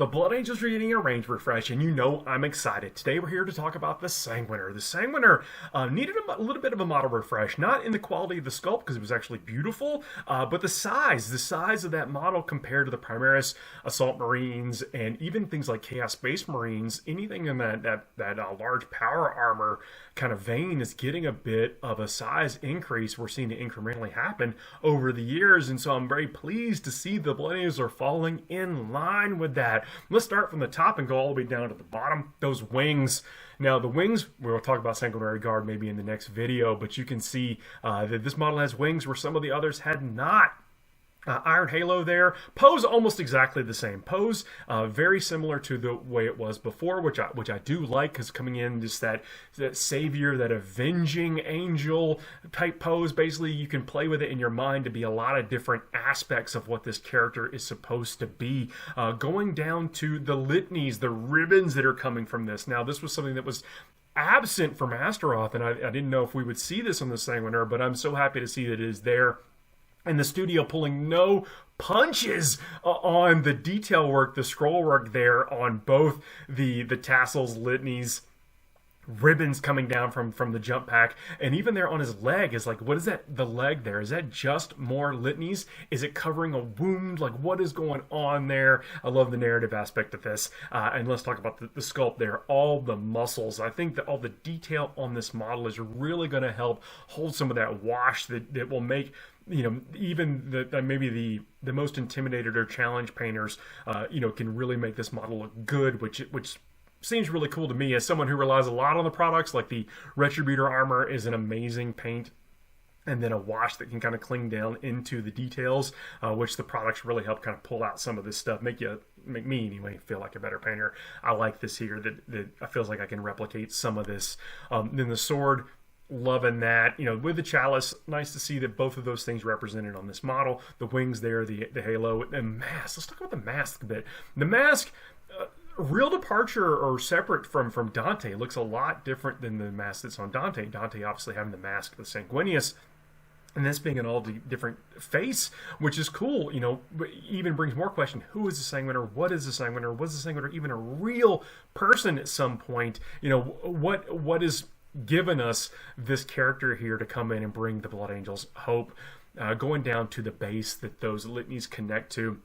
The Blood Angels are getting a range refresh, and you know I'm excited. Today we're here to talk about the Sanguinor. The Sanguinor needed a little bit of a model refresh, not in the quality of the sculpt, because it was actually beautiful, but the size of that model compared to the Primaris Assault Marines, and even things like Chaos Space Marines, anything in that large power armor kind of vein is getting a bit of a size increase. We're seeing it incrementally happen over the years, and so I'm very pleased to see the Blood Angels are falling in line with that. Let's start from the top and go all the way down to the bottom. Those wings. Now, the wings, we'll talk about Sanguinary Guard maybe in the next video, but you can see that this model has wings where some of the others had not. Iron Halo there. Pose almost exactly the same. Pose very similar to the way it was before, which I do like, because coming in just that savior, that avenging angel type pose. Basically, you can play with it in your mind to be a lot of different aspects of what this character is supposed to be. Going down to the litanies, the ribbons that are coming from this. Now, this was something that was absent from Astaroth, and I didn't know if we would see this on the Sanguinor, but I'm so happy to see that it is there. And the studio pulling no punches on the detail work, the scroll work there on both the tassels, litanies, ribbons coming down from the jump pack, and even there on his leg is like, what is that? The leg there, is that just more litanies? Is it covering a wound? Like, what is going on there? I love the narrative aspect of this. And let's talk about the sculpt there, all the muscles. I think that all the detail on this model is really going to help hold some of that wash that will make, you know, even maybe the most intimidated or challenge painters, can really make this model look good, which seems really cool to me as someone who relies a lot on the products. Like the Retributor armor is an amazing paint, and then a wash that can kind of cling down into the details, which the products really help kind of pull out some of this stuff, make me anyway feel like a better painter. I like this here, that I feels like I can replicate some of this. Then the sword, loving that, with the chalice. Nice to see that both of those things represented on this model. The wings there, the halo, and mask. Let's talk about the mask a bit. The mask, real departure or separate from Dante. It looks a lot different than the mask that's on Dante. Dante obviously having the mask of Sanguinius, and this being an all different face, which is cool. Even brings more question. Who is the Sanguinor? What is the Sanguinor? Was the Sanguinor even a real person at some point? What is given us this character here to come in and bring the Blood Angels hope, going down to the base that those litanies connect to.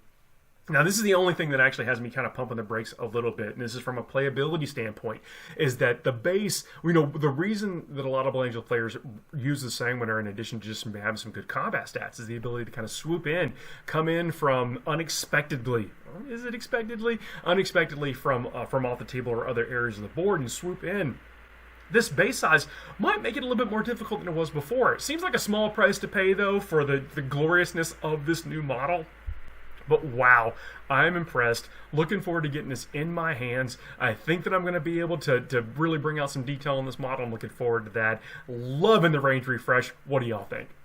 Now, this is the only thing that actually has me kind of pumping the brakes a little bit, and this is from a playability standpoint, is that the base, the reason that a lot of Blood Angel players use the Sanguinor, in addition to just having some good combat stats, is the ability to kind of swoop in, come in from unexpectedly, is it expectedly? Unexpectedly from off the table or other areas of the board, and swoop in. This base size might make it a little bit more difficult than it was before. It seems like a small price to pay, though, for the gloriousness of this new model. But wow, I'm impressed. Looking forward to getting this in my hands. I think that I'm going to be able to really bring out some detail on this model. I'm looking forward to that. Loving the range refresh. What do y'all think?